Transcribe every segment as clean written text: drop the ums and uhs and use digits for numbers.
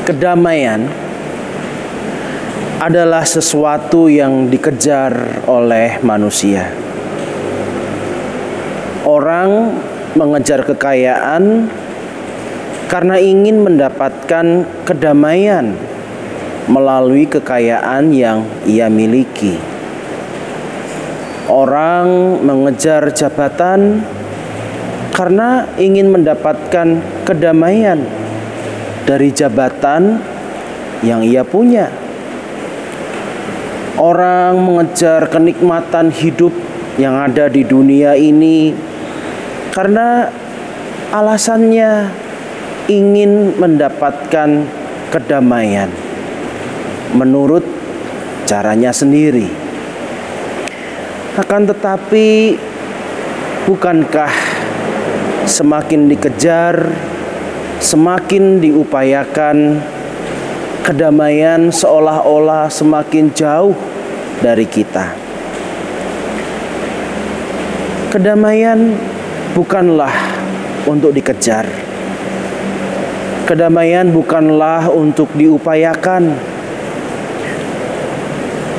kedamaian adalah sesuatu yang dikejar oleh manusia. Orang mengejar kekayaan karena ingin mendapatkan kedamaian melalui kekayaan yang ia miliki. Orang mengejar jabatan karena ingin mendapatkan kedamaian dari jabatan yang ia punya. Orang mengejar kenikmatan hidup yang ada di dunia ini karena alasannya ingin mendapatkan kedamaian menurut caranya sendiri. Akan tetapi, bukankah semakin dikejar, semakin diupayakan, kedamaian seolah-olah semakin jauh dari kita? Kedamaian bukanlah untuk dikejar. Kedamaian bukanlah untuk diupayakan,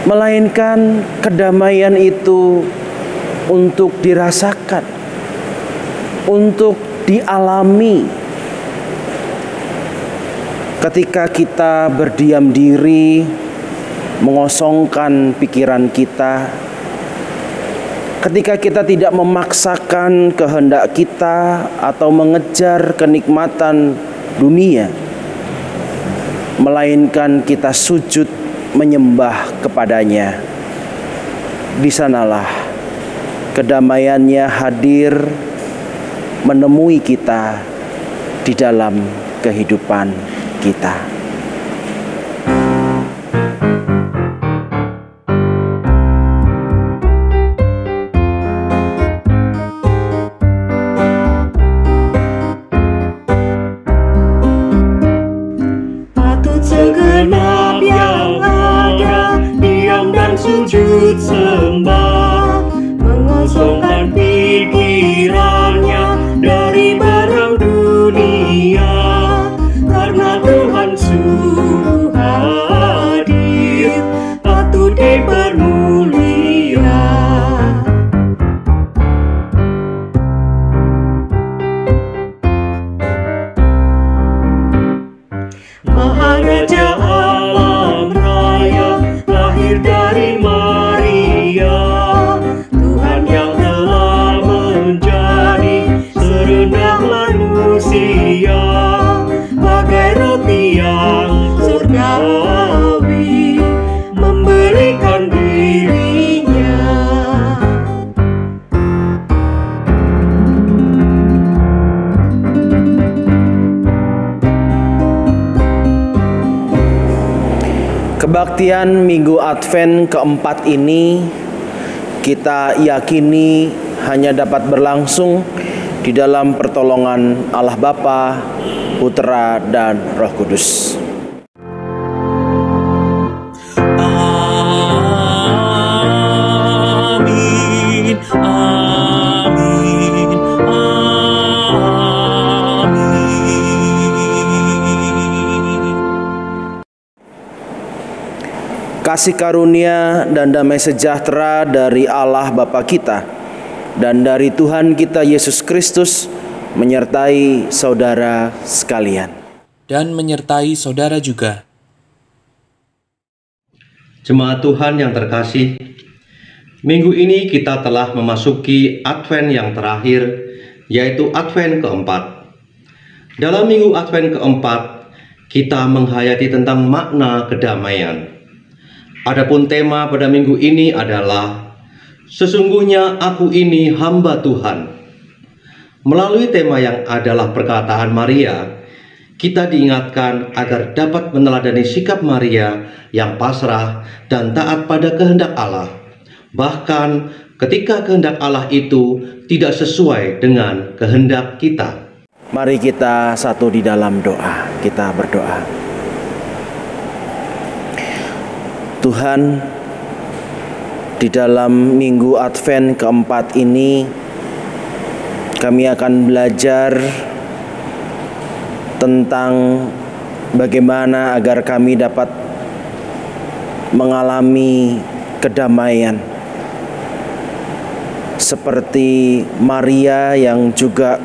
melainkan kedamaian itu untuk dirasakan, untuk dialami. Ketika kita berdiam diri, mengosongkan pikiran kita, ketika kita tidak memaksakan kehendak kita atau mengejar kenikmatan dunia, melainkan kita sujud menyembah kepadanya, di sanalah kedamaiannya hadir menemui kita di dalam kehidupan kita. Patut segenap yang ada diam dan sujud sembah, mengosongkan pikirannya dari barang dunia, karena Tuhan sungguh hadir, patut dipermulia. Maharaja alam raya lahir dari Maria, Tuhan yang telah menjadi serendah manusia, bagai roti yang surgawi, memberikan dirinya. Kebaktian Minggu Advent keempat ini kita yakini hanya dapat berlangsung di dalam pertolongan Allah Bapa, Putra, dan Roh Kudus. Amin, amin, amin. Kasih karunia dan damai sejahtera dari Allah Bapa kita dan dari Tuhan kita Yesus Kristus menyertai saudara sekalian. Dan menyertai saudara juga. Jemaat Tuhan yang terkasih, minggu ini kita telah memasuki Advent yang terakhir, yaitu Advent keempat. Dalam minggu Advent keempat, kita menghayati tentang makna kedamaian. Adapun tema pada minggu ini adalah sesungguhnya aku ini hamba Tuhan. Melalui tema yang adalah perkataan Maria, kita diingatkan agar dapat meneladani sikap Maria yang pasrah dan taat pada kehendak Allah. Bahkan ketika kehendak Allah itu tidak sesuai dengan kehendak kita. Mari kita satu di dalam doa. Kita berdoa. Tuhan, di dalam minggu Advent keempat ini kami akan belajar tentang bagaimana agar kami dapat mengalami kedamaian seperti Maria yang juga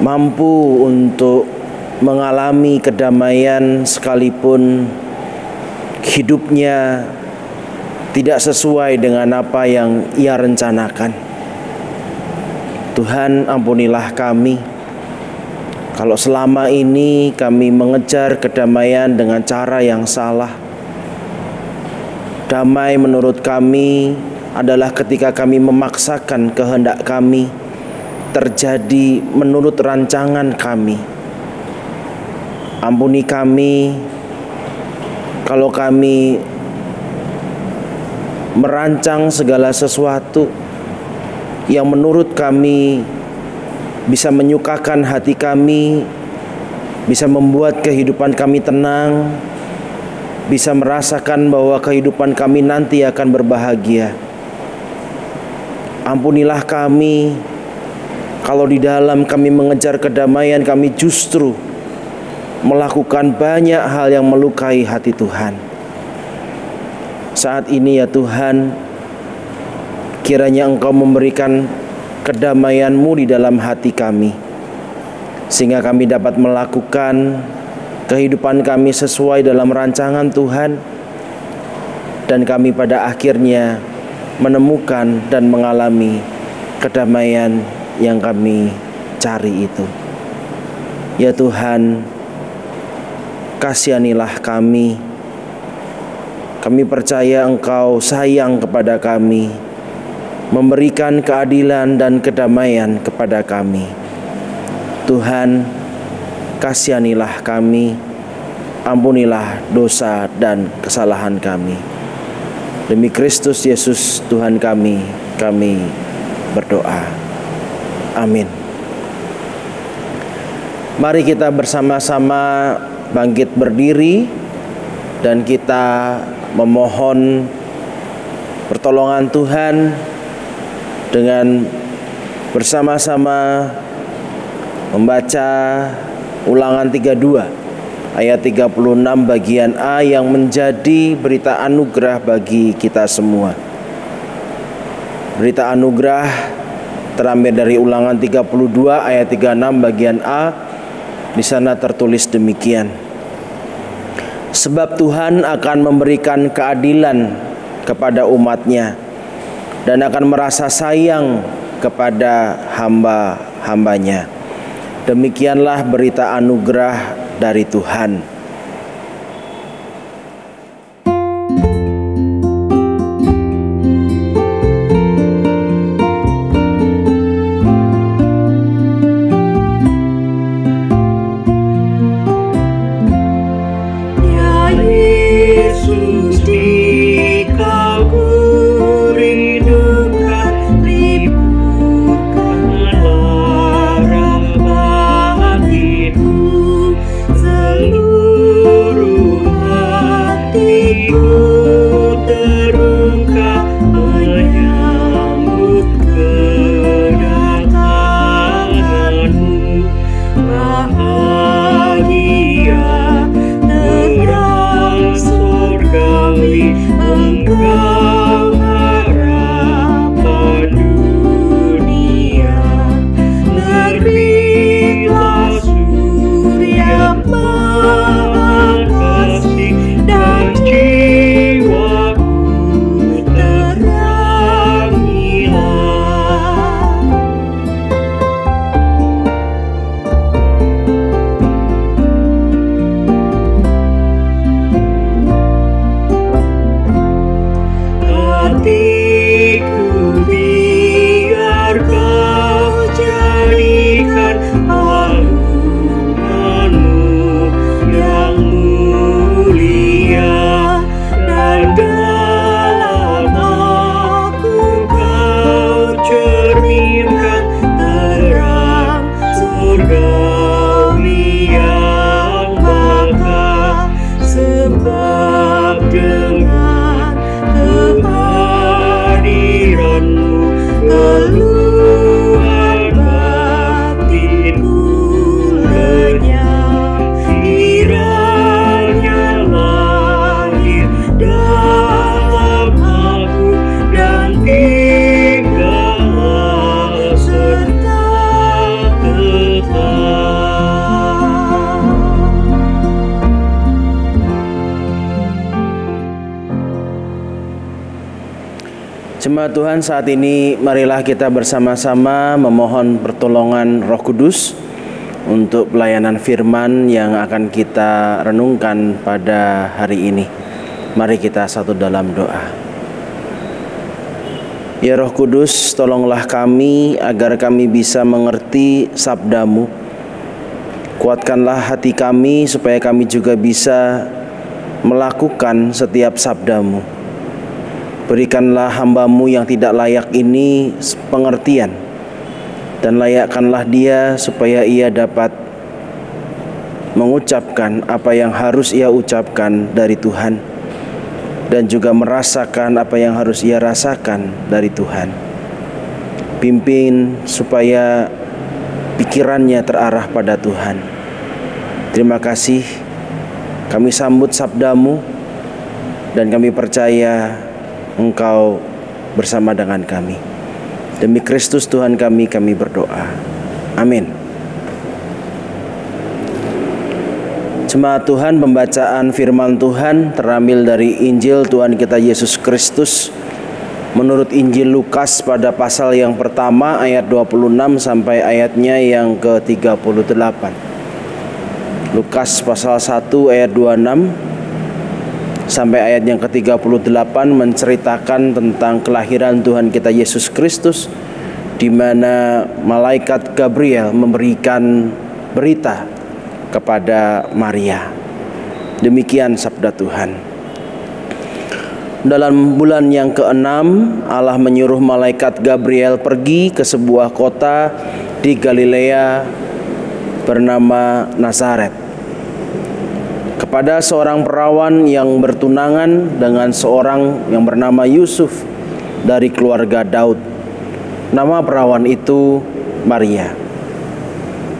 mampu untuk mengalami kedamaian sekalipun hidupnya tidak sesuai dengan apa yang ia rencanakan. Tuhan, ampunilah kami kalau selama ini kami mengejar kedamaian dengan cara yang salah. Damai menurut kami adalah ketika kami memaksakan kehendak kami terjadi menurut rancangan kami. Ampuni kami kalau kami merancang segala sesuatu yang menurut kami bisa menyukakan hati kami, bisa membuat kehidupan kami tenang, bisa merasakan bahwa kehidupan kami nanti akan berbahagia. Ampunilah kami kalau di dalam kami mengejar kedamaian kami justru melakukan banyak hal yang melukai hati Tuhan. Saat ini ya Tuhan, kiranya Engkau memberikan kedamaian-Mu di dalam hati kami, sehingga kami dapat melakukan kehidupan kami sesuai dalam rancangan Tuhan, dan kami pada akhirnya menemukan dan mengalami kedamaian yang kami cari itu. Ya Tuhan, kasihanilah kami. Kami percaya Engkau sayang kepada kami, memberikan keadilan dan kedamaian kepada kami. Tuhan, kasihanilah kami, ampunilah dosa dan kesalahan kami. Demi Kristus Yesus Tuhan kami berdoa. Amin. Mari kita bersama-sama bangkit berdiri dan kita memohon pertolongan Tuhan dengan bersama-sama membaca Ulangan 32 ayat 36 bagian A yang menjadi berita anugerah bagi kita semua. Berita anugerah terambil dari Ulangan 32 ayat 36 bagian A. Di sana tertulis demikian: sebab Tuhan akan memberikan keadilan kepada umat-Nya dan akan merasa sayang kepada hamba-hambanya. Demikianlah berita anugerah dari Tuhan. Seluruh kita. Jemaat Tuhan, saat ini marilah kita bersama-sama memohon pertolongan Roh Kudus untuk pelayanan firman yang akan kita renungkan pada hari ini. Mari kita satu dalam doa. Ya Roh Kudus, tolonglah kami agar kami bisa mengerti sabda-Mu. Kuatkanlah hati kami supaya kami juga bisa melakukan setiap sabda-Mu. Berikanlah hamba-Mu yang tidak layak ini pengertian, dan layakkanlah dia supaya ia dapat mengucapkan apa yang harus ia ucapkan dari Tuhan, dan juga merasakan apa yang harus ia rasakan dari Tuhan. Pimpin supaya pikirannya terarah pada Tuhan. Terima kasih, kami sambut sabda-Mu, dan kami percaya Engkau bersama dengan kami. Demi Kristus Tuhan kami berdoa. Amin. Jemaat Tuhan, pembacaan firman Tuhan terambil dari Injil Tuhan kita Yesus Kristus menurut Injil Lukas pada pasal yang pertama ayat 26 sampai ayatnya yang ke-38. Lukas pasal 1 ayat 26 sampai ayat yang ke-38 menceritakan tentang kelahiran Tuhan kita Yesus Kristus, di mana malaikat Gabriel memberikan berita kepada Maria. Demikian sabda Tuhan. Dalam bulan yang ke-6, Allah menyuruh malaikat Gabriel pergi ke sebuah kota di Galilea bernama Nazaret, kepada seorang perawan yang bertunangan dengan seorang yang bernama Yusuf dari keluarga Daud. Nama perawan itu Maria.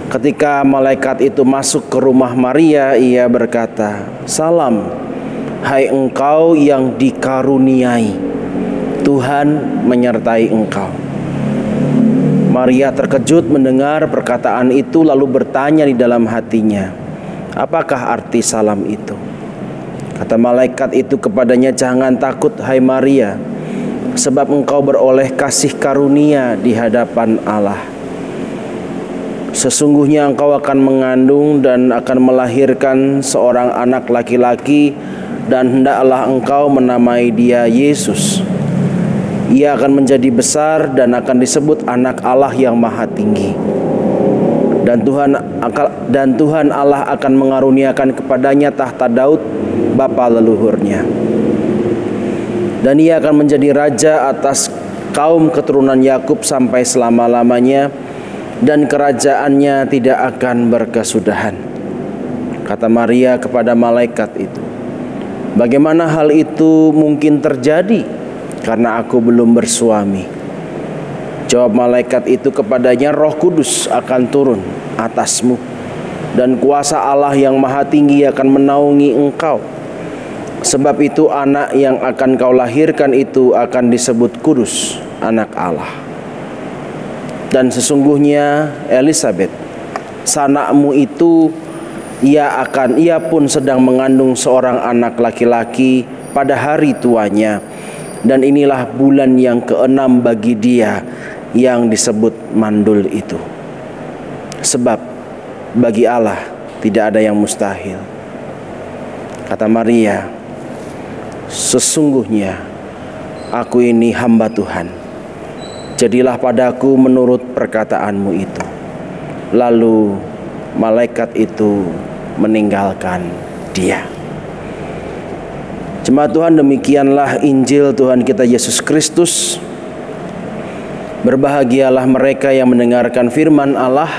Ketika malaikat itu masuk ke rumah Maria, ia berkata, "Salam, hai engkau yang dikaruniai, Tuhan menyertai engkau." Maria terkejut mendengar perkataan itu, lalu bertanya di dalam hatinya, "Apakah arti salam itu?" Kata malaikat itu kepadanya, "Jangan takut, hai Maria, sebab engkau beroleh kasih karunia di hadapan Allah. Sesungguhnya engkau akan mengandung dan akan melahirkan seorang anak laki-laki, dan hendaklah engkau menamai dia Yesus. Ia akan menjadi besar dan akan disebut Anak Allah yang Maha Tinggi. Dan Tuhan Allah akan mengaruniakan kepadanya tahta Daud bapa leluhurnya. Dan ia akan menjadi raja atas kaum keturunan Yakub sampai selama-lamanya, dan kerajaannya tidak akan berkesudahan." Kata Maria kepada malaikat itu, "Bagaimana hal itu mungkin terjadi, karena aku belum bersuami?" Jawab malaikat itu kepadanya, "Roh Kudus akan turun atasmu, dan kuasa Allah yang Maha Tinggi akan menaungi engkau. Sebab itu anak yang akan kau lahirkan itu akan disebut kudus, Anak Allah. Dan sesungguhnya Elisabet, sanakmu itu, ia pun sedang mengandung seorang anak laki-laki pada hari tuanya, dan inilah bulan yang ke-6 bagi dia yang disebut mandul itu. Sebab bagi Allah tidak ada yang mustahil." Kata Maria, "Sesungguhnya aku ini hamba Tuhan, jadilah padaku menurut perkataanmu itu." Lalu malaikat itu meninggalkan dia. Jemaat Tuhan, demikianlah Injil Tuhan kita Yesus Kristus. Berbahagialah mereka yang mendengarkan firman Allah,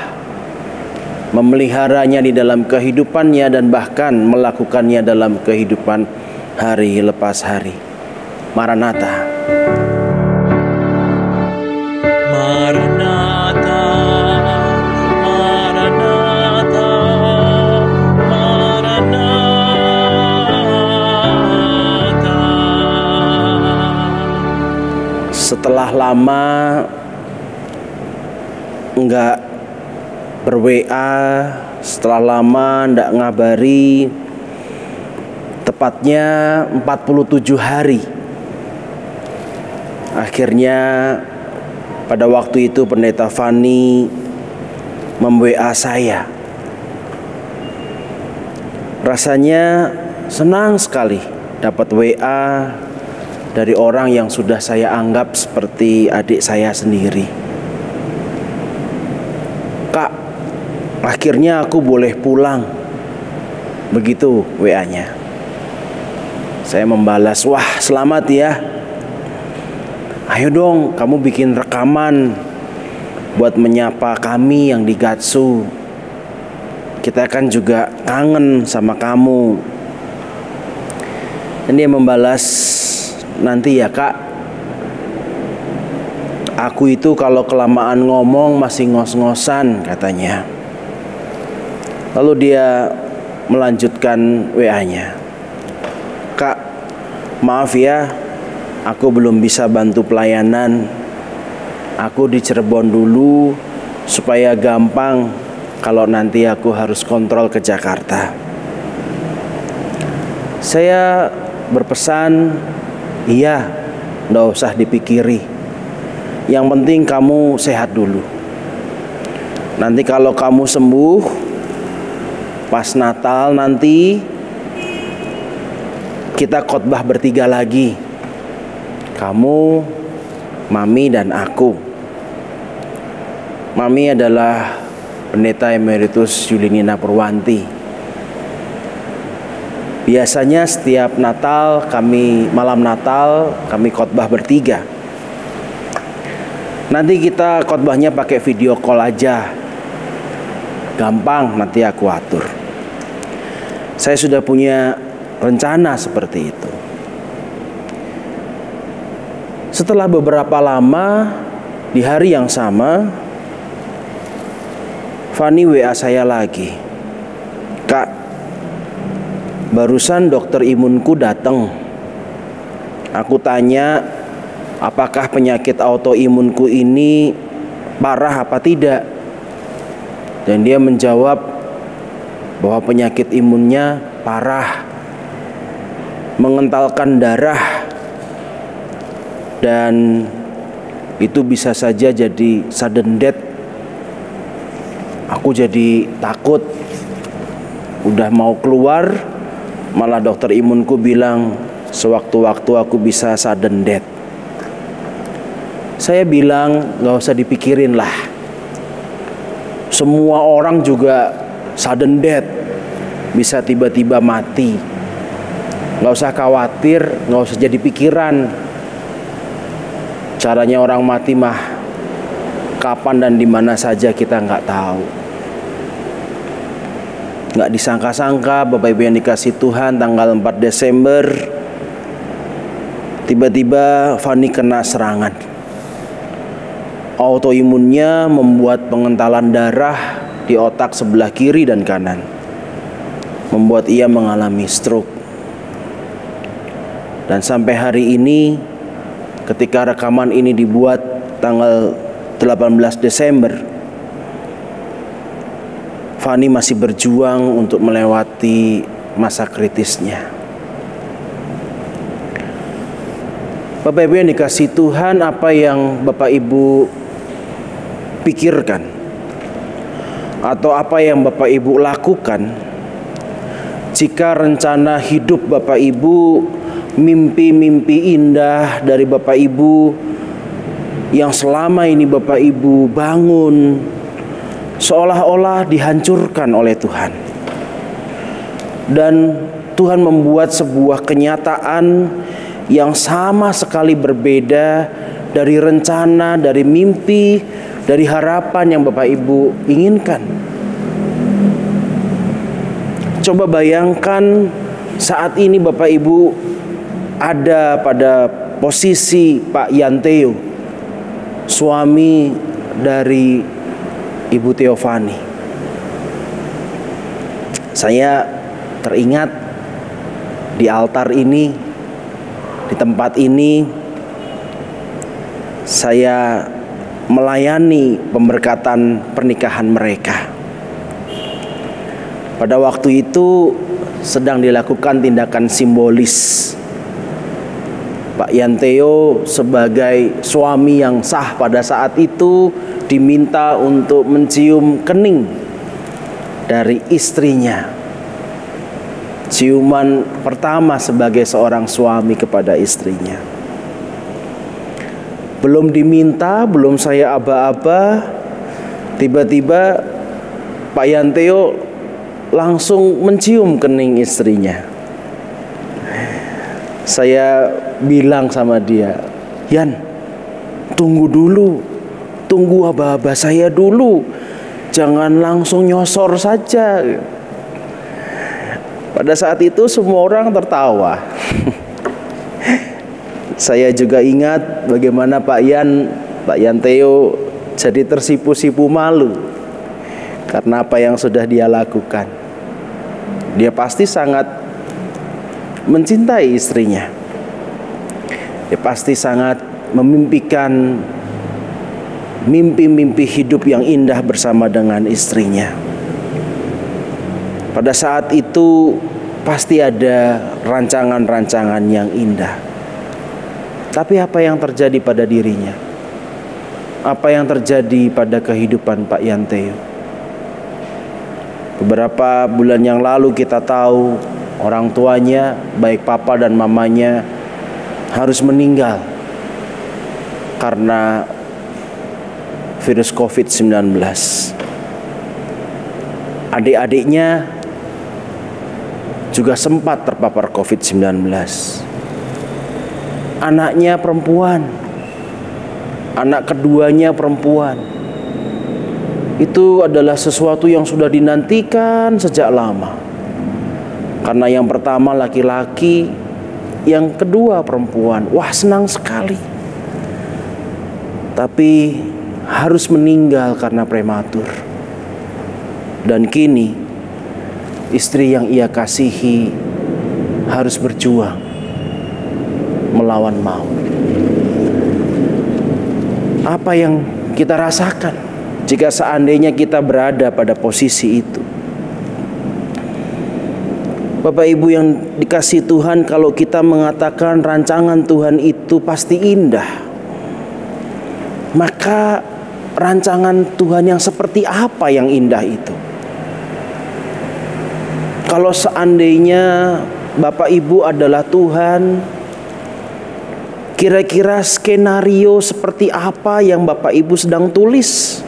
memeliharanya di dalam kehidupannya, dan bahkan melakukannya dalam kehidupan hari lepas hari. Maranatha. Maranatha, Maranatha, Maranatha. Setelah lama enggak ber-WA setelah lama ndak ngabari, tepatnya 47 hari. Akhirnya pada waktu itu Pendeta Fani mem-WA saya. Rasanya senang sekali dapat WA dari orang yang sudah saya anggap seperti adik saya sendiri. Kak, akhirnya aku boleh pulang. Begitu WA-nya. Saya membalas, wah selamat ya. Ayo dong kamu bikin rekaman buat menyapa kami yang di Gatsu. Kita kan juga kangen sama kamu. Dan dia membalas, nanti ya kak, aku itu kalau kelamaan ngomong masih ngos-ngosan katanya. Lalu dia melanjutkan WA-nya. Kak, maaf ya, aku belum bisa bantu pelayanan. Aku di Cirebon dulu supaya gampang kalau nanti aku harus kontrol ke Jakarta. Saya berpesan, iya, nggak usah dipikiri. Yang penting kamu sehat dulu. Nanti kalau kamu sembuh, pas Natal nanti kita khotbah bertiga lagi. Kamu, Mami, dan aku. Mami adalah Pendeta Emeritus Yulinina Purwanti. Biasanya setiap Natal malam Natal kami khotbah bertiga. Nanti kita khotbahnya pakai video call aja. Gampang, nanti aku atur. Saya sudah punya rencana seperti itu. Setelah beberapa lama, di hari yang sama, Fani WA saya lagi. Kak, barusan dokter imunku datang. Aku tanya, apakah penyakit autoimunku ini parah apa tidak? Dan dia menjawab bahwa penyakit imunnya parah, mengentalkan darah, dan itu bisa saja jadi sudden death. Aku jadi takut. Udah mau keluar, malah dokter imunku bilang sewaktu-waktu aku bisa sudden death. Saya bilang gak usah dipikirin lah. Semua orang juga sudden death, bisa tiba-tiba mati. Gak usah khawatir, gak usah jadi pikiran. Caranya orang mati mah kapan dan di mana saja kita nggak tahu. Nggak disangka-sangka Bapak Ibu yang dikasih Tuhan, tanggal 4 Desember tiba-tiba Fani kena serangan. Autoimunnya membuat pengentalan darah di otak sebelah kiri dan kanan, membuat ia mengalami stroke. Dan sampai hari ini, ketika rekaman ini dibuat tanggal 18 Desember, Fani masih berjuang untuk melewati masa kritisnya. Bapak Ibu yang dikasih Tuhan, apa yang Bapak Ibu pikirkan atau apa yang Bapak Ibu lakukan jika rencana hidup Bapak Ibu, mimpi-mimpi indah dari Bapak Ibu yang selama ini Bapak Ibu bangun seolah-olah dihancurkan oleh Tuhan, dan Tuhan membuat sebuah kenyataan yang sama sekali berbeda dari rencana, dari mimpi, dari harapan yang Bapak Ibu inginkan. Coba bayangkan saat ini Bapak Ibu ada pada posisi Pak Yanteo, suami dari Ibu Theophany. Saya teringat di altar ini, di tempat ini, saya melayani pemberkatan pernikahan mereka. Pada waktu itu sedang dilakukan tindakan simbolis. Pak Yanteo sebagai suami yang sah pada saat itu diminta untuk mencium kening dari istrinya. Ciuman pertama sebagai seorang suami kepada istrinya. Belum diminta, belum saya aba-aba, tiba-tiba Pak Yanteo langsung mencium kening istrinya. Saya bilang sama dia, "Yan, tunggu dulu, tunggu aba-aba saya dulu, jangan langsung nyosor saja." Pada saat itu semua orang tertawa. Saya juga ingat bagaimana Pak Yanteo jadi tersipu-sipu malu karena apa yang sudah dia lakukan. Dia pasti sangat mencintai istrinya. Dia pasti sangat memimpikan mimpi-mimpi hidup yang indah bersama dengan istrinya. Pada saat itu pasti ada rancangan-rancangan yang indah. Tapi apa yang terjadi pada dirinya? Apa yang terjadi pada kehidupan Pak Yanteo? Beberapa bulan yang lalu kita tahu orang tuanya, baik papa dan mamanya, harus meninggal karena virus COVID-19. Adik-adiknya juga sempat terpapar COVID-19. Anaknya perempuan, anak keduanya perempuan. Itu adalah sesuatu yang sudah dinantikan sejak lama. Karena yang pertama laki-laki, yang kedua perempuan. Wah, senang sekali. Tapi harus meninggal karena prematur. Dan kini istri yang ia kasihi harus berjuang melawan maut. Apa yang kita rasakan jika seandainya kita berada pada posisi itu? Bapak Ibu yang dikasihi Tuhan, kalau kita mengatakan rancangan Tuhan itu pasti indah, maka rancangan Tuhan yang seperti apa yang indah itu? Kalau seandainya Bapak Ibu adalah Tuhan, kira-kira skenario seperti apa yang Bapak Ibu sedang tulis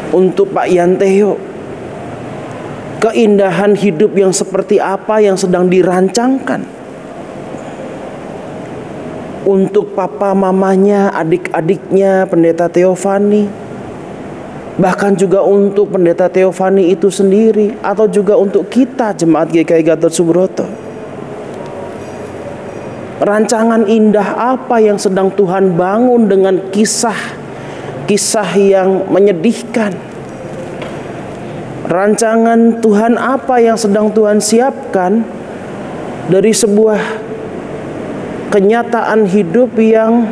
untuk Pak Yanteo? Keindahan hidup yang seperti apa yang sedang dirancangkan untuk papa mamanya, adik-adiknya Pendeta Theophany, bahkan juga untuk Pendeta Theophany itu sendiri, atau juga untuk kita Jemaat GKI Gatot Subroto? Rancangan indah apa yang sedang Tuhan bangun dengan kisah yang menyedihkan? Rancangan Tuhan apa yang sedang Tuhan siapkan dari sebuah kenyataan hidup yang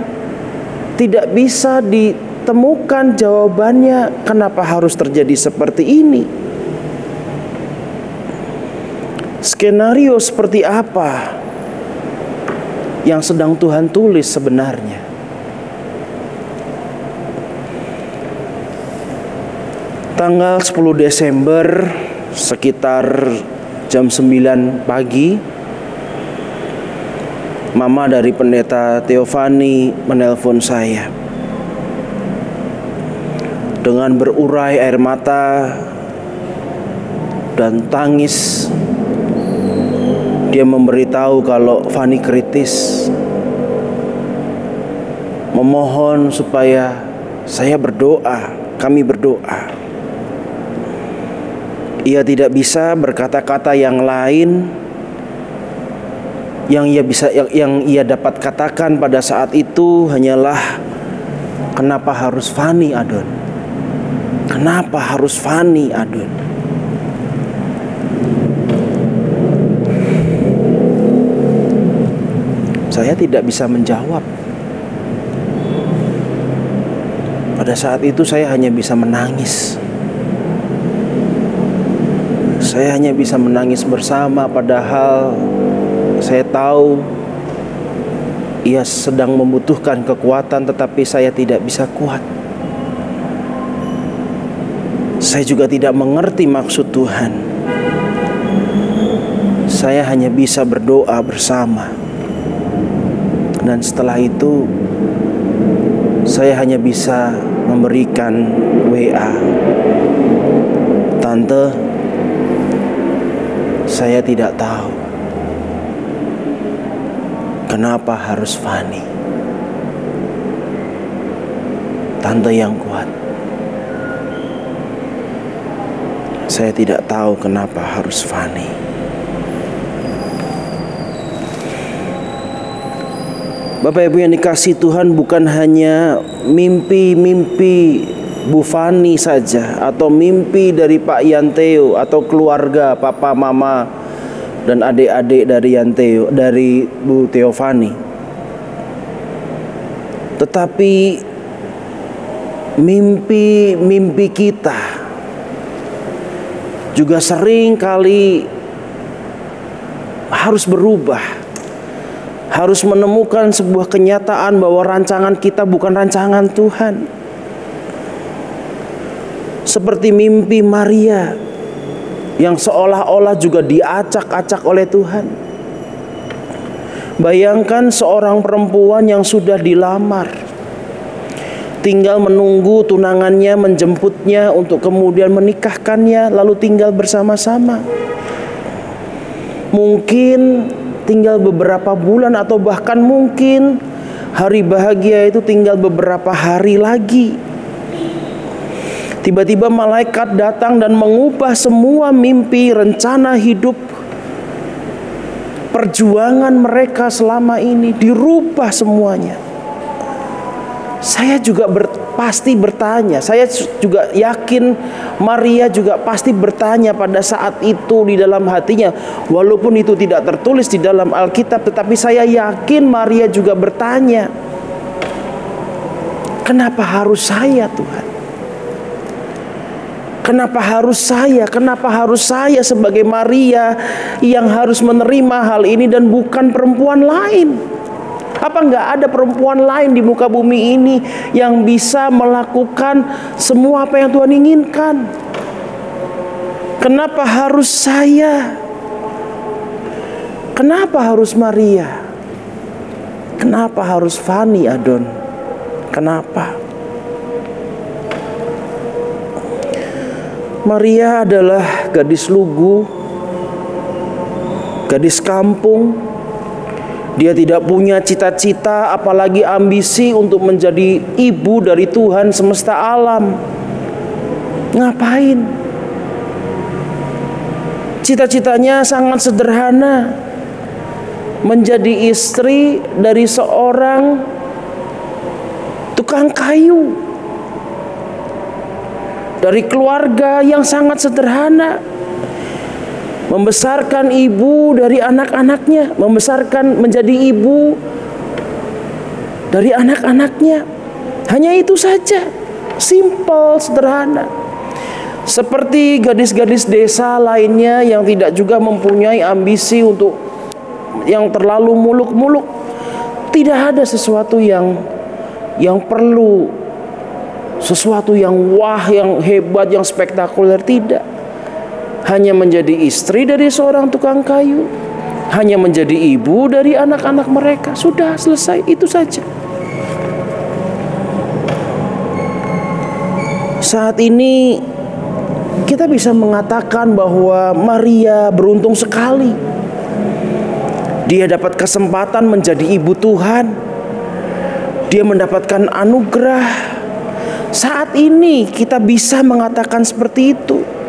tidak bisa ditemukan jawabannya? Kenapa harus terjadi seperti ini? Skenario seperti apa yang sedang Tuhan tulis sebenarnya? Tanggal 10 Desember sekitar jam 9 pagi, mama dari Pendeta Theophany menelpon saya. Dengan berurai air mata dan tangis, dia memberitahu kalau Fani kritis, memohon supaya saya berdoa, kami berdoa. Ia tidak bisa berkata-kata yang lain. Yang ia dapat katakan pada saat itu hanyalah, kenapa harus Fani, Adon? Kenapa harus Fani, Adon? Saya tidak bisa menjawab. Pada saat itu saya hanya bisa menangis. Saya hanya bisa menangis bersama, padahal saya tahu ia sedang membutuhkan kekuatan, tetapi saya tidak bisa kuat. Saya juga tidak mengerti maksud Tuhan. Saya hanya bisa berdoa bersama. Dan setelah itu saya hanya bisa memberikan WA. Tante, saya tidak tahu kenapa harus Fani. Tante yang kuat. Saya tidak tahu kenapa harus Fani. Bapak Ibu yang dikasihi Tuhan, bukan hanya mimpi-mimpi Bu Fani saja, atau mimpi dari Pak Yanteo atau keluarga Papa Mama dan adik-adik dari Yanteo, dari Bu Teofani. Tetapi mimpi-mimpi kita juga sering kali harus berubah, harus menemukan sebuah kenyataan bahwa rancangan kita bukan rancangan Tuhan. Seperti mimpi Maria yang seolah-olah juga diacak-acak oleh Tuhan. Bayangkan seorang perempuan yang sudah dilamar, tinggal menunggu tunangannya menjemputnya untuk kemudian menikahkannya, lalu tinggal bersama-sama. Mungkin tinggal beberapa bulan, atau bahkan mungkin hari bahagia itu tinggal beberapa hari lagi. Tiba-tiba malaikat datang dan mengubah semua mimpi, rencana hidup, perjuangan mereka selama ini dirubah semuanya. Saya juga pasti bertanya, saya juga yakin Maria juga pasti bertanya pada saat itu di dalam hatinya. Walaupun itu tidak tertulis di dalam Alkitab, tetapi saya yakin Maria juga bertanya, kenapa harus saya Tuhan? Kenapa harus saya? Kenapa harus saya sebagai Maria yang harus menerima hal ini dan bukan perempuan lain? Apa nggak ada perempuan lain di muka bumi ini yang bisa melakukan semua apa yang Tuhan inginkan? Kenapa harus saya? Kenapa harus Maria? Kenapa harus Fani Adon? Kenapa? Maria adalah gadis lugu, gadis kampung. Dia tidak punya cita-cita, apalagi ambisi untuk menjadi ibu dari Tuhan semesta alam. Ngapain? Cita-citanya sangat sederhana, menjadi istri dari seorang tukang kayu, dari keluarga yang sangat sederhana, membesarkan ibu dari anak-anaknya, membesarkan menjadi ibu dari anak-anaknya. Hanya itu saja, simple, sederhana. Seperti gadis-gadis desa lainnya yang tidak juga mempunyai ambisi untuk yang terlalu muluk-muluk. Tidak ada sesuatu yang perlu, sesuatu yang wah, yang hebat, yang spektakuler. Tidak. Hanya menjadi istri dari seorang tukang kayu, hanya menjadi ibu dari anak-anak mereka. Sudah selesai, itu saja. Saat ini kita bisa mengatakan bahwa Maria beruntung sekali. Dia dapat kesempatan menjadi ibu Tuhan. Dia mendapatkan anugerah. Saat ini kita bisa mengatakan seperti itu.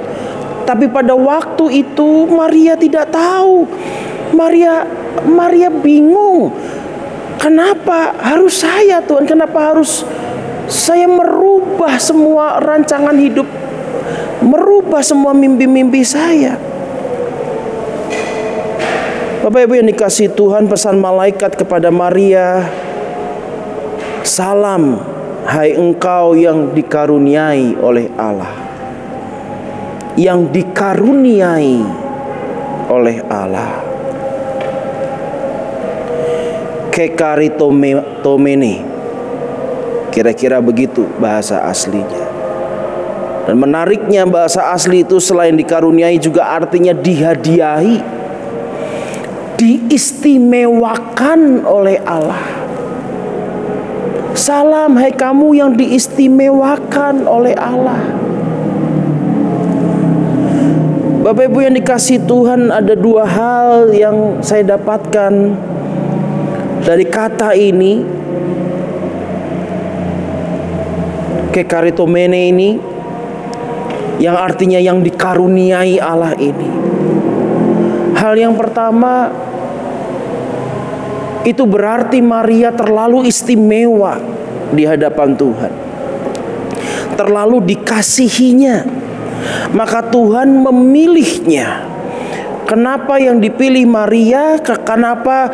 Tapi pada waktu itu Maria tidak tahu. Maria bingung. Kenapa harus saya Tuhan? Kenapa harus saya merubah semua rancangan hidup, merubah semua mimpi-mimpi saya? Bapak Ibu yang dikasihi Tuhan, pesan malaikat kepada Maria, salam hai engkau yang dikaruniai oleh Allah. yang dikaruniai oleh Allah. Kekaritomene, kira-kira begitu bahasa aslinya. Dan menariknya, bahasa asli itu selain dikaruniai juga artinya dihadiahi, diistimewakan oleh Allah. Salam hai kamu yang diistimewakan oleh Allah. Bapak Ibu yang dikasihi Tuhan, ada dua hal yang saya dapatkan dari kata ini, kekaritomene ini, yang artinya yang dikaruniai Allah ini. Hal yang pertama, itu berarti Maria terlalu istimewa di hadapan Tuhan, terlalu dikasihinya, maka Tuhan memilihnya. Kenapa yang dipilih Maria? Kenapa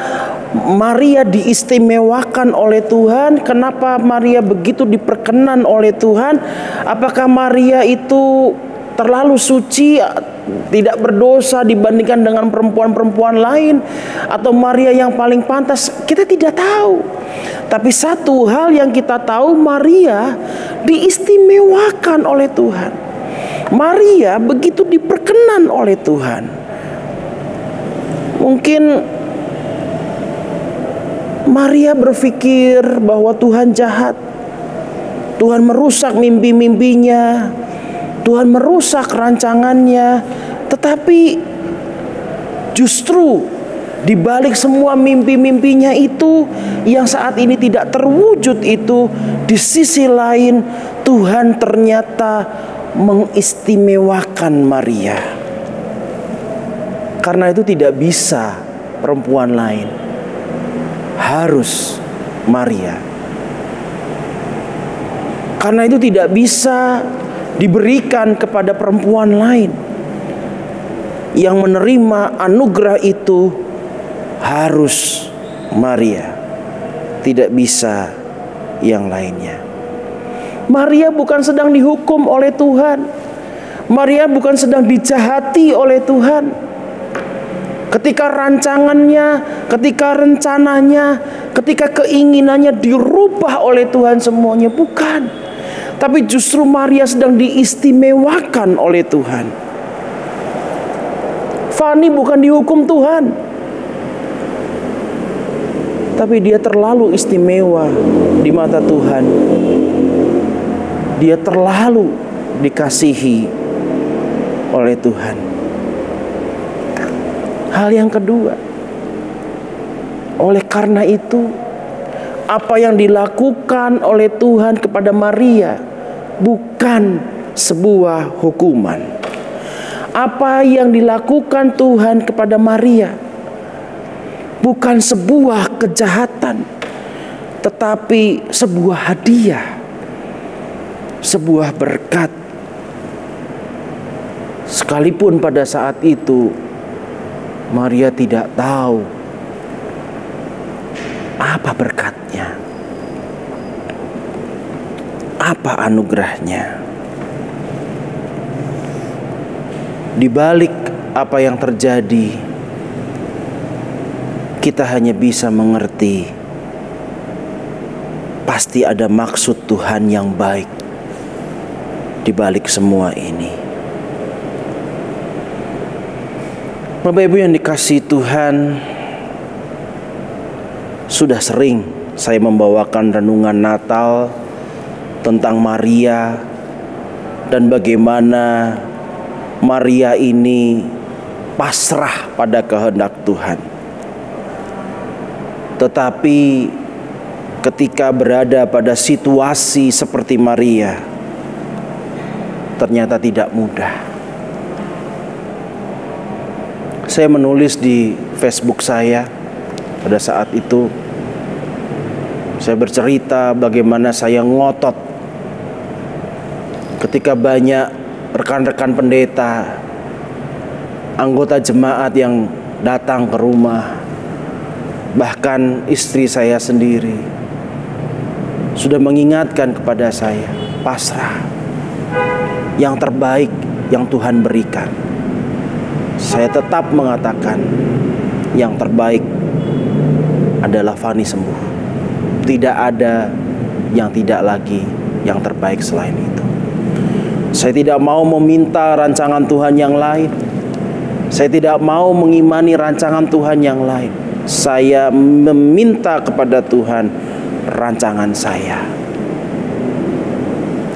Maria diistimewakan oleh Tuhan? Kenapa Maria begitu diperkenan oleh Tuhan? Apakah Maria itu terlalu suci, tidak berdosa dibandingkan dengan perempuan-perempuan lain, atau Maria yang paling pantas? Kita tidak tahu. Tapi satu hal yang kita tahu, Maria diistimewakan oleh Tuhan. Maria begitu diperkenan oleh Tuhan. Mungkin Maria berpikir bahwa Tuhan jahat, Tuhan merusak mimpi-mimpinya, Tuhan merusak rancangannya. Tetapi justru di balik semua mimpi-mimpinya itu, yang saat ini tidak terwujud itu, di sisi lain Tuhan ternyata mengistimewakan Maria. Karena itu tidak bisa perempuan lain, harus Maria. Karena itu tidak bisa diberikan kepada perempuan lain. Yang menerima anugerah itu harus Maria, tidak bisa yang lainnya. Maria bukan sedang dihukum oleh Tuhan. Maria bukan sedang dijahati oleh Tuhan. Ketika rancangannya, ketika rencananya, ketika keinginannya dirubah oleh Tuhan semuanya, bukan. Tapi justru Maria sedang diistimewakan oleh Tuhan. Fani bukan dihukum Tuhan, tapi dia terlalu istimewa di mata Tuhan. Dia terlalu dikasihi oleh Tuhan. Hal yang kedua, oleh karena itu, apa yang dilakukan oleh Tuhan kepada Maria bukan sebuah hukuman. Apa yang dilakukan Tuhan kepada Maria bukan sebuah kejahatan, tetapi sebuah hadiah, sebuah berkat. Sekalipun pada saat itu Maria tidak tahu apa berkatnya, apa anugerahnya. Di balik apa yang terjadi, kita hanya bisa mengerti pasti ada maksud Tuhan yang baik di balik semua ini. Bapak Ibu yang dikasihi Tuhan, sudah sering saya membawakan renungan Natal tentang Maria dan bagaimana Maria ini pasrah pada kehendak Tuhan. Tetapi ketika berada pada situasi seperti Maria, ternyata tidak mudah. Saya menulis di Facebook saya pada saat itu, saya bercerita bagaimana saya ngotot ketika banyak rekan-rekan pendeta, anggota jemaat yang datang ke rumah, bahkan istri saya sendiri sudah mengingatkan kepada saya, pasrah, yang terbaik yang Tuhan berikan, saya tetap mengatakan yang terbaik adalah Fani sembuh. Tidak ada yang tidak lagi yang terbaik selain itu. Saya tidak mau meminta rancangan Tuhan yang lain. Saya tidak mau mengimani rancangan Tuhan yang lain. Saya meminta kepada Tuhan rancangan saya.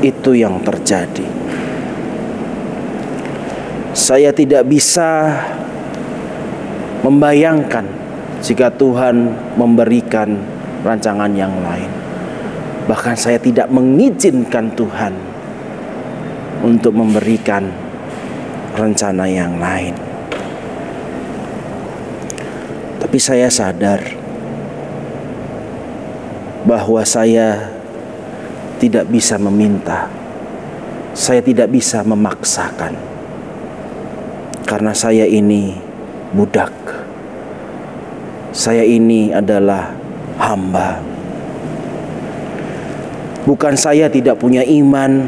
Itu yang terjadi. Saya tidak bisa membayangkan jika Tuhan memberikan rancangan yang lain. Bahkan saya tidak mengizinkan Tuhan untuk memberikan rencana yang lain. Tapi saya sadar bahwa saya tidak bisa meminta. Saya tidak bisa memaksakan. Karena saya ini budak. Saya ini adalah hamba. Bukan saya tidak punya iman,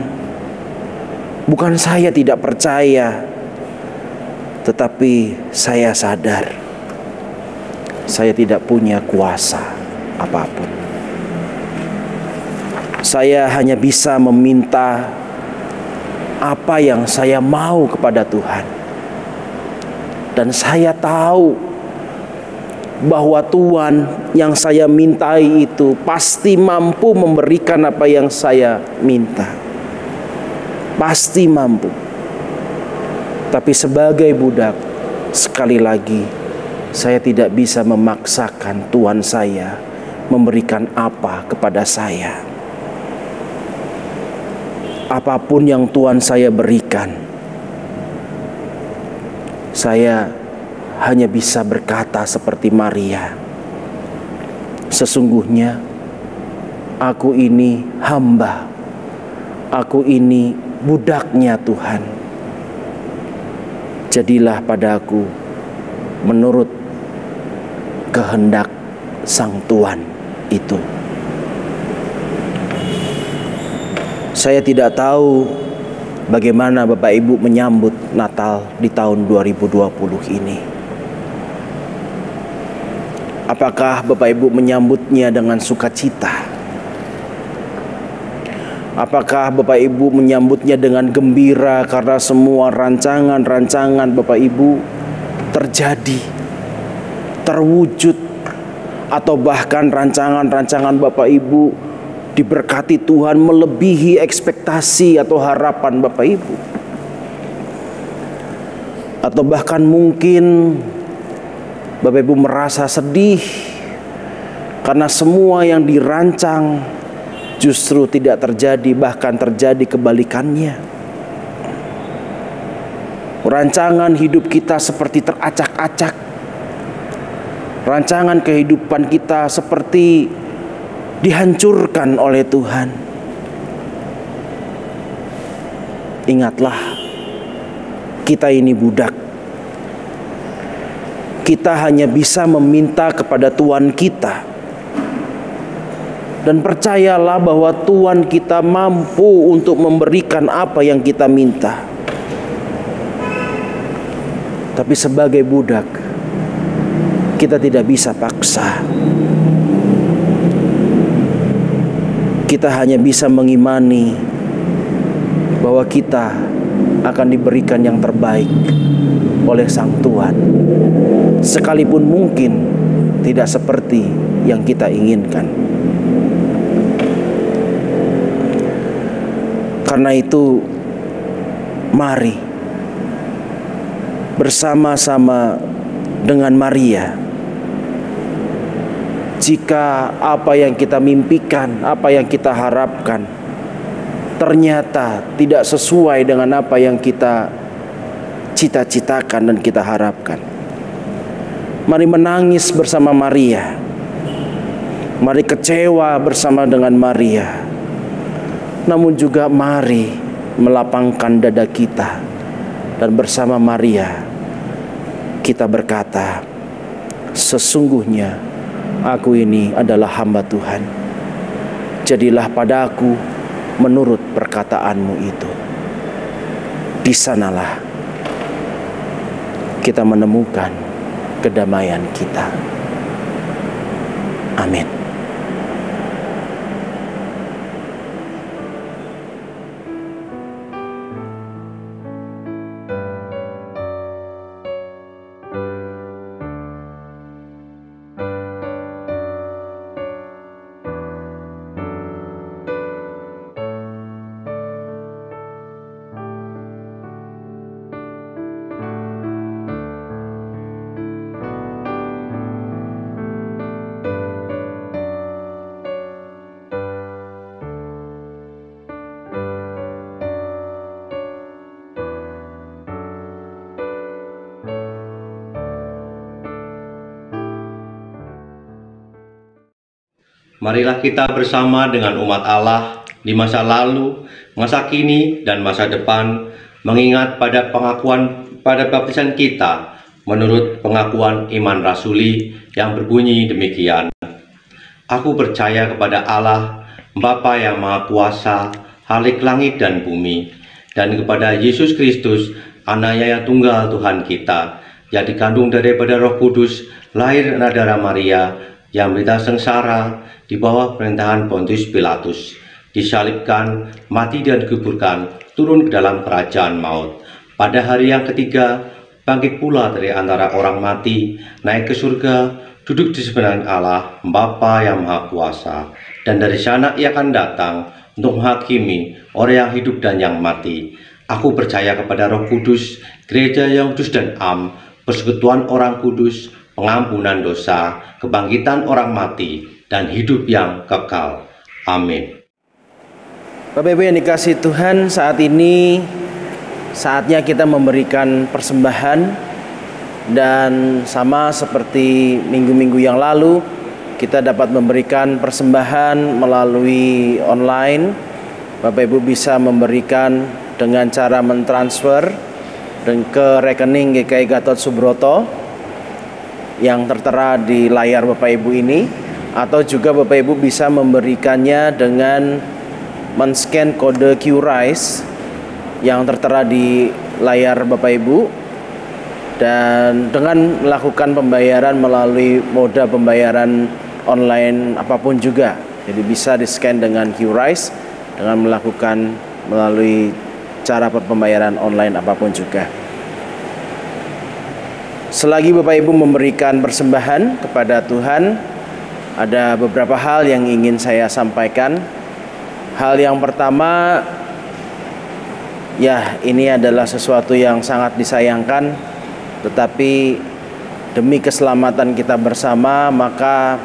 bukan saya tidak percaya, tetapi saya sadar saya tidak punya kuasa apapun. Saya hanya bisa meminta apa yang saya mau kepada Tuhan. Dan saya tahu bahwa Tuhan yang saya mintai itu pasti mampu memberikan apa yang saya minta. Pasti mampu. Tapi sebagai budak, sekali lagi, saya tidak bisa memaksakan Tuhan saya memberikan apa kepada saya. Apapun yang Tuhan saya berikan, saya hanya bisa berkata seperti Maria, sesungguhnya aku ini hamba, aku ini budaknya Tuhan. Jadilah padaku menurut kehendak Sang Tuhan itu. Saya tidak tahu bagaimana Bapak Ibu menyambut Natal di tahun 2020 ini. Apakah Bapak Ibu menyambutnya dengan sukacita? Apakah Bapak Ibu menyambutnya dengan gembira karena semua rancangan-rancangan Bapak Ibu terjadi, terwujud, atau bahkan rancangan-rancangan Bapak Ibu diberkati Tuhan melebihi ekspektasi atau harapan Bapak Ibu? Atau bahkan mungkin Bapak Ibu merasa sedih karena semua yang dirancang justru tidak terjadi, bahkan terjadi kebalikannya. Rancangan hidup kita seperti teracak-acak. Rancangan kehidupan kita seperti dihancurkan oleh Tuhan. Ingatlah, kita ini budak. Kita hanya bisa meminta kepada Tuhan kita. Dan percayalah bahwa Tuhan kita mampu untuk memberikan apa yang kita minta. Tapi sebagai budak, kita tidak bisa paksa. Kita hanya bisa mengimani bahwa kita akan diberikan yang terbaik oleh Sang Tuhan. Sekalipun mungkin tidak seperti yang kita inginkan. Karena itu, mari bersama-sama dengan Maria. Jika apa yang kita mimpikan, apa yang kita harapkan ternyata tidak sesuai dengan apa yang kita cita-citakan dan kita harapkan, mari menangis bersama Maria. Mari kecewa bersama dengan Maria. Namun juga mari melapangkan dada kita dan bersama Maria kita berkata, sesungguhnya aku ini adalah hamba Tuhan. Jadilah padaku menurut perkataanmu itu. di sanalah kita menemukan kedamaian kita. Amin. Marilah kita bersama dengan umat Allah di masa lalu, masa kini, dan masa depan mengingat pada baptisan kita menurut pengakuan iman rasuli yang berbunyi demikian. Aku percaya kepada Allah, Bapa yang Maha Kuasa, Khalik langit dan bumi, dan kepada Yesus Kristus, Anaknya yang tunggal Tuhan kita, yang dikandung daripada Roh Kudus, lahir dari darah Maria, yang menderita sengsara di bawah pemerintahan Pontius Pilatus, disalibkan, mati dan dikuburkan, turun ke dalam kerajaan maut. Pada hari yang ketiga, bangkit pula dari antara orang mati, naik ke surga, duduk di sebelah Allah, Bapa yang Maha Kuasa, dan dari sana ia akan datang untuk menghakimi orang yang hidup dan yang mati. Aku percaya kepada Roh Kudus, gereja yang kudus dan am, persekutuan orang kudus, pengampunan dosa, kebangkitan orang mati, dan hidup yang kekal. Amin. Bapak Ibu yang dikasihi Tuhan, saat ini saatnya kita memberikan persembahan, dan sama seperti minggu-minggu yang lalu, kita dapat memberikan persembahan melalui online. Bapak Ibu bisa memberikan dengan cara mentransfer dan ke rekening GKI Gatot Subroto yang tertera di layar Bapak Ibu ini, atau juga Bapak Ibu bisa memberikannya dengan men-scan kode QRISE yang tertera di layar Bapak Ibu, dan dengan melakukan pembayaran melalui moda pembayaran online apapun juga. Jadi bisa di-scan dengan QRISE dengan melakukan melalui cara pembayaran online apapun juga. Selagi Bapak Ibu memberikan persembahan kepada Tuhan, ada beberapa hal yang ingin saya sampaikan. Hal yang pertama, ya ini adalah sesuatu yang sangat disayangkan, tetapi demi keselamatan kita bersama, maka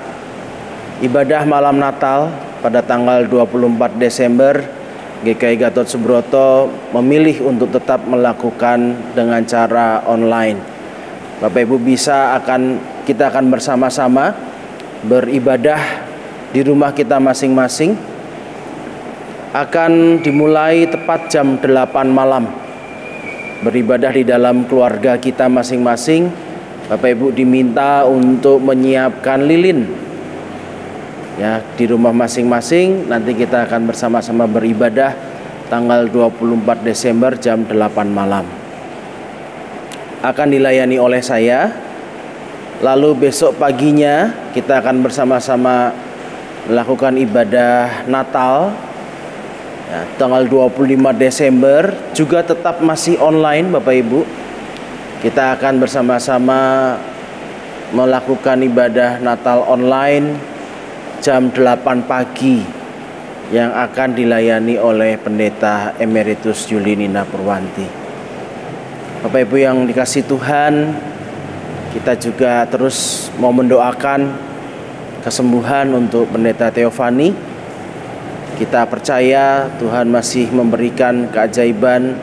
ibadah malam Natal pada tanggal 24 Desember, GKI Gatot Subroto memilih untuk tetap melakukan dengan cara online. Bapak Ibu kita akan bersama-sama beribadah di rumah kita masing-masing. Akan dimulai tepat jam 8 malam. Beribadah di dalam keluarga kita masing-masing. Bapak Ibu diminta untuk menyiapkan lilin ya di rumah masing-masing. Nanti kita akan bersama-sama beribadah tanggal 24 Desember jam 8 malam. Akan dilayani oleh saya. Lalu besok paginya kita akan bersama-sama melakukan ibadah Natal ya, tanggal 25 Desember juga tetap masih online Bapak Ibu. Kita akan bersama-sama melakukan ibadah Natal online jam 8 pagi yang akan dilayani oleh Pendeta Emeritus Julinina Purwanti. Bapak Ibu yang dikasihi Tuhan, kita juga terus mau mendoakan kesembuhan untuk Pendeta Theophany. Kita percaya Tuhan masih memberikan keajaiban.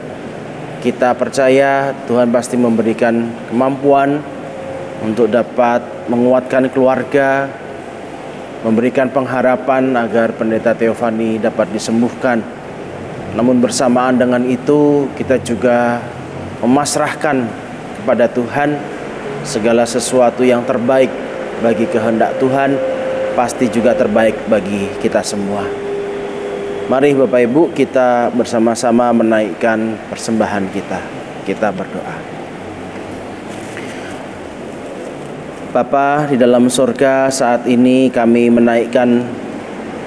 Kita percaya Tuhan pasti memberikan kemampuan untuk dapat menguatkan keluarga, memberikan pengharapan agar Pendeta Theophany dapat disembuhkan. Namun bersamaan dengan itu, kita juga memasrahkan kepada Tuhan segala sesuatu yang terbaik bagi kehendak Tuhan, pasti juga terbaik bagi kita semua. Mari Bapak Ibu kita bersama-sama menaikkan persembahan kita. Kita berdoa. Bapa di dalam surga, saat ini kami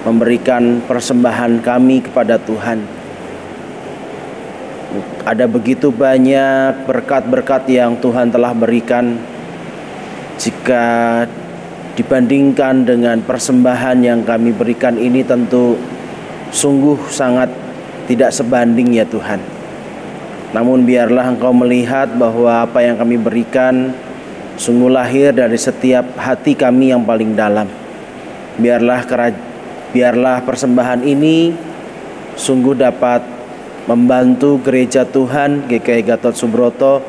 memberikan persembahan kami kepada Tuhan. Ada begitu banyak berkat-berkat yang Tuhan telah berikan. Jika dibandingkan dengan persembahan yang kami berikan ini, tentu sungguh sangat tidak sebanding ya Tuhan. Namun biarlah Engkau melihat bahwa apa yang kami berikan sungguh lahir dari setiap hati kami yang paling dalam. Biarlah persembahan ini sungguh dapat membantu gereja Tuhan GKI Gatot Subroto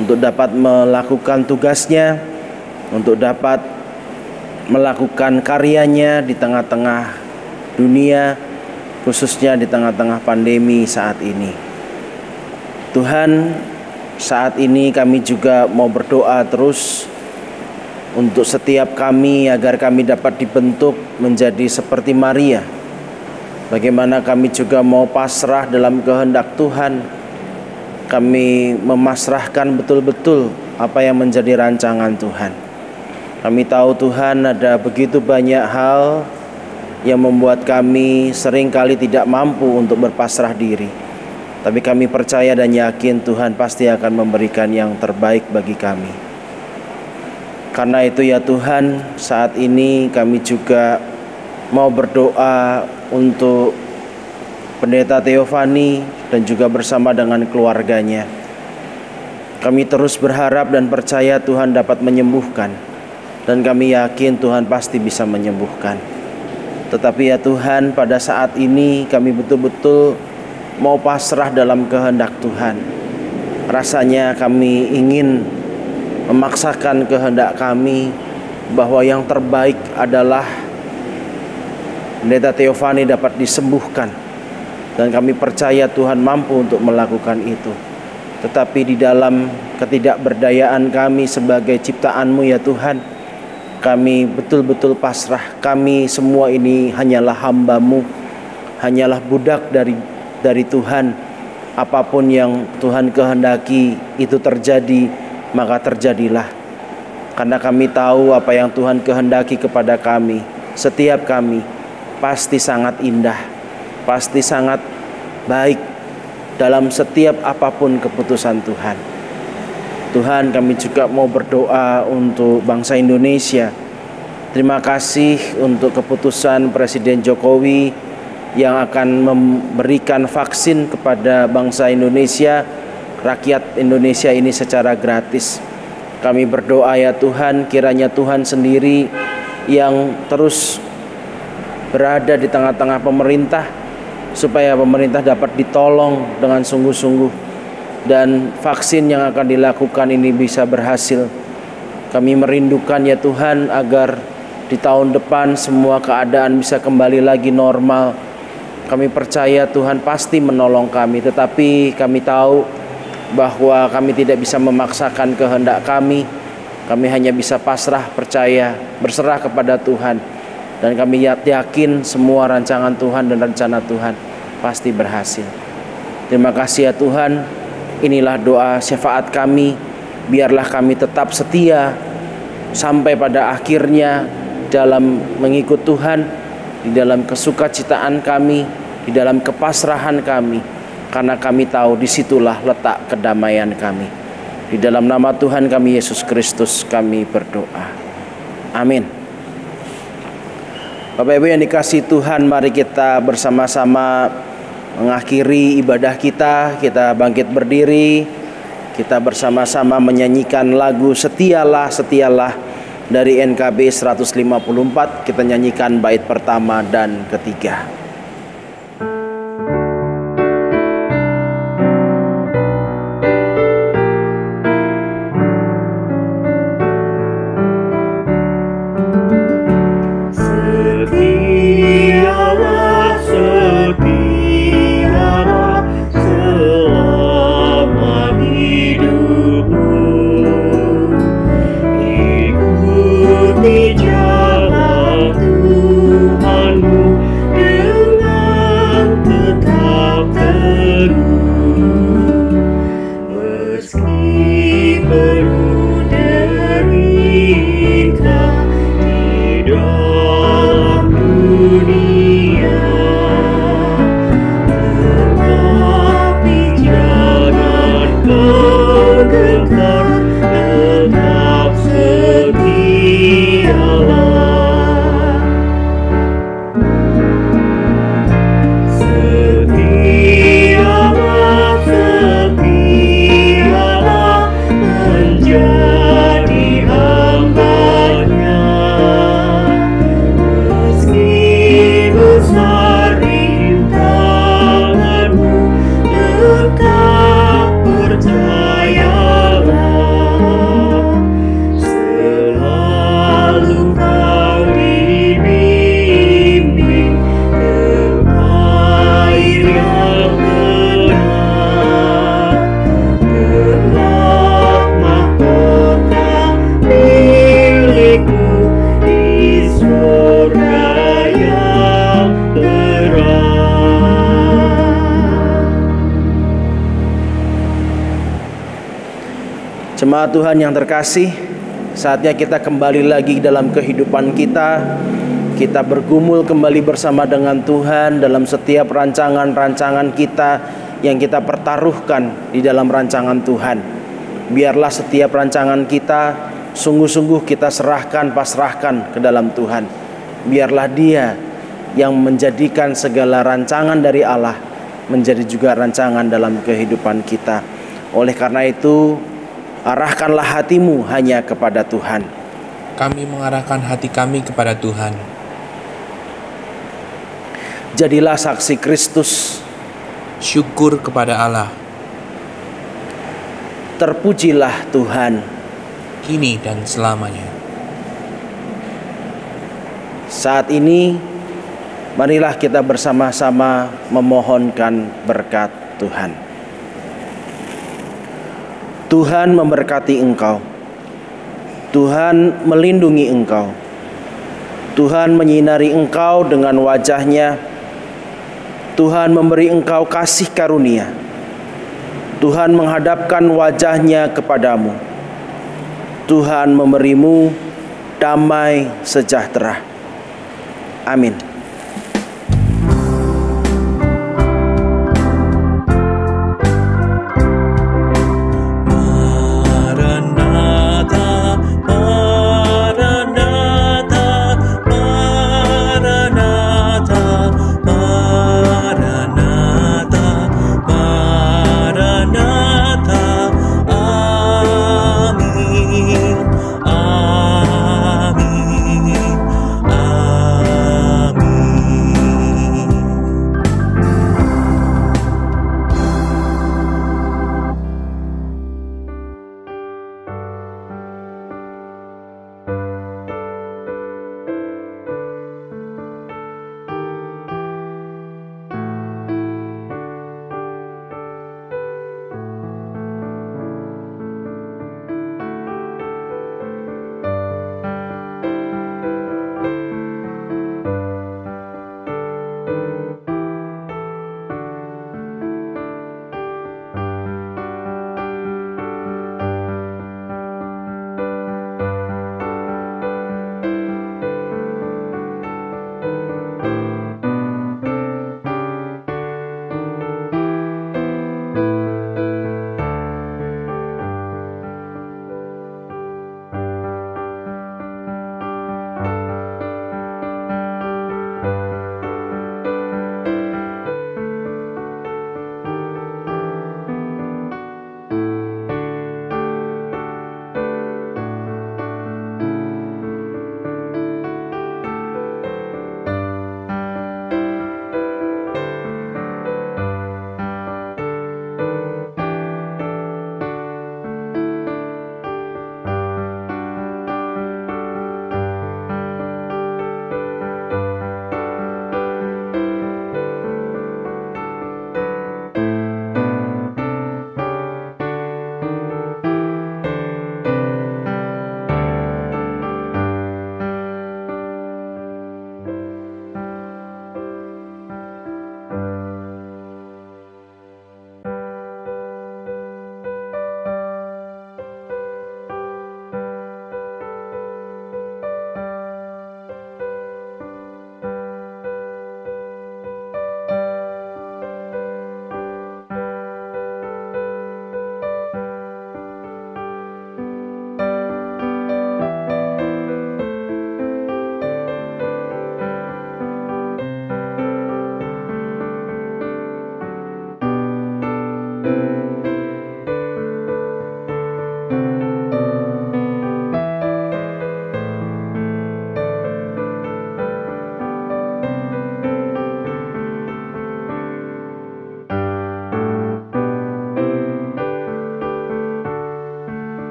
untuk dapat melakukan tugasnya, untuk dapat melakukan karyanya di tengah-tengah dunia, khususnya di tengah-tengah pandemi saat ini. Tuhan, saat ini kami juga mau berdoa terus untuk setiap kami agar kami dapat dibentuk menjadi seperti Maria. Bagaimana kami juga mau pasrah dalam kehendak Tuhan. Kami memasrahkan betul-betul apa yang menjadi rancangan Tuhan. Kami tahu Tuhan ada begitu banyak hal yang membuat kami seringkali tidak mampu untuk berpasrah diri. Tapi kami percaya dan yakin Tuhan pasti akan memberikan yang terbaik bagi kami. Karena itu ya Tuhan, saat ini kami juga mau berdoa untuk Pendeta Theophany dan juga bersama dengan keluarganya. Kami terus berharap dan percaya Tuhan dapat menyembuhkan. Dan kami yakin Tuhan pasti bisa menyembuhkan. Tetapi ya Tuhan, pada saat ini kami betul-betul mau pasrah dalam kehendak Tuhan. Rasanya kami ingin memaksakan kehendak kami bahwa yang terbaik adalah Pendeta Theophany dapat disembuhkan. Dan kami percaya Tuhan mampu untuk melakukan itu. Tetapi di dalam ketidakberdayaan kami sebagai ciptaan-Mu ya Tuhan, kami betul-betul pasrah. Kami semua ini hanyalah hamba-Mu, hanyalah budak dari Tuhan. Apapun yang Tuhan kehendaki itu terjadi, maka terjadilah. Karena kami tahu apa yang Tuhan kehendaki kepada kami, setiap kami, pasti sangat indah, pasti sangat baik dalam setiap apapun keputusan Tuhan. Tuhan, kami juga mau berdoa untuk bangsa Indonesia. Terima kasih untuk keputusan Presiden Jokowi yang akan memberikan vaksin kepada bangsa Indonesia, rakyat Indonesia ini secara gratis. Kami berdoa ya Tuhan, kiranya Tuhan sendiri yang terus berada di tengah-tengah pemerintah, supaya pemerintah dapat ditolong dengan sungguh-sungguh. Dan vaksin yang akan dilakukan ini bisa berhasil. Kami merindukan ya Tuhan agar di tahun depan semua keadaan bisa kembali lagi normal. Kami percaya Tuhan pasti menolong kami. Tetapi kami tahu bahwa kami tidak bisa memaksakan kehendak kami. Kami hanya bisa pasrah, percaya, berserah kepada Tuhan. Dan kami yakin semua rancangan Tuhan dan rencana Tuhan pasti berhasil. Terima kasih ya Tuhan. Inilah doa syafaat kami. Biarlah kami tetap setia sampai pada akhirnya dalam mengikut Tuhan, di dalam kesukacitaan kami, di dalam kepasrahan kami. Karena kami tahu disitulah letak kedamaian kami. Di dalam nama Tuhan kami Yesus Kristus kami berdoa. Amin. Bapak Ibu yang dikasihi Tuhan, mari kita bersama-sama mengakhiri ibadah kita. Kita bangkit berdiri. Kita bersama-sama menyanyikan lagu Setialah, Setialah dari NKB 154. Kita nyanyikan bait pertama dan ketiga. Setialah, setialah selama hidupmu. Ikuti jalan Tuhanmu. penuh derita di dalam dunia, tetapi jangan kau gentar, tetap setialah. Setialah menjadi hamba-Nya, meski besar rintanganmu, tetap percayalah. Selalu kau dibimbing ke air yang benar, kelak mahkota milikmu di surga yang terang. Jemaat Tuhan yang terkasih, saatnya kita kembali lagi dalam kehidupan kita. Kita bergumul kembali bersama dengan Tuhan dalam setiap rancangan-rancangan kita yang kita pertaruhkan di dalam rancangan Tuhan. Biarlah setiap rancangan kita sungguh-sungguh kita pasrahkan ke dalam Tuhan. Biarlah Dia yang menjadikan segala rancangan dari Allah menjadi juga rancangan dalam kehidupan kita. Oleh karena itu, arahkanlah hatimu hanya kepada Tuhan. Kami mengarahkan hati kami kepada Tuhan. Jadilah saksi Kristus. Syukur kepada Allah, Terpujilah Tuhan. kini dan selamanya. Saat ini, marilah kita bersama-sama memohonkan berkat Tuhan. Tuhan memberkati engkau. Tuhan melindungi engkau. Tuhan menyinari engkau dengan wajah-Nya. Tuhan memberi engkau kasih karunia. Tuhan menghadapkan wajah-Nya kepadamu. Tuhan memberimu damai sejahtera. Amin.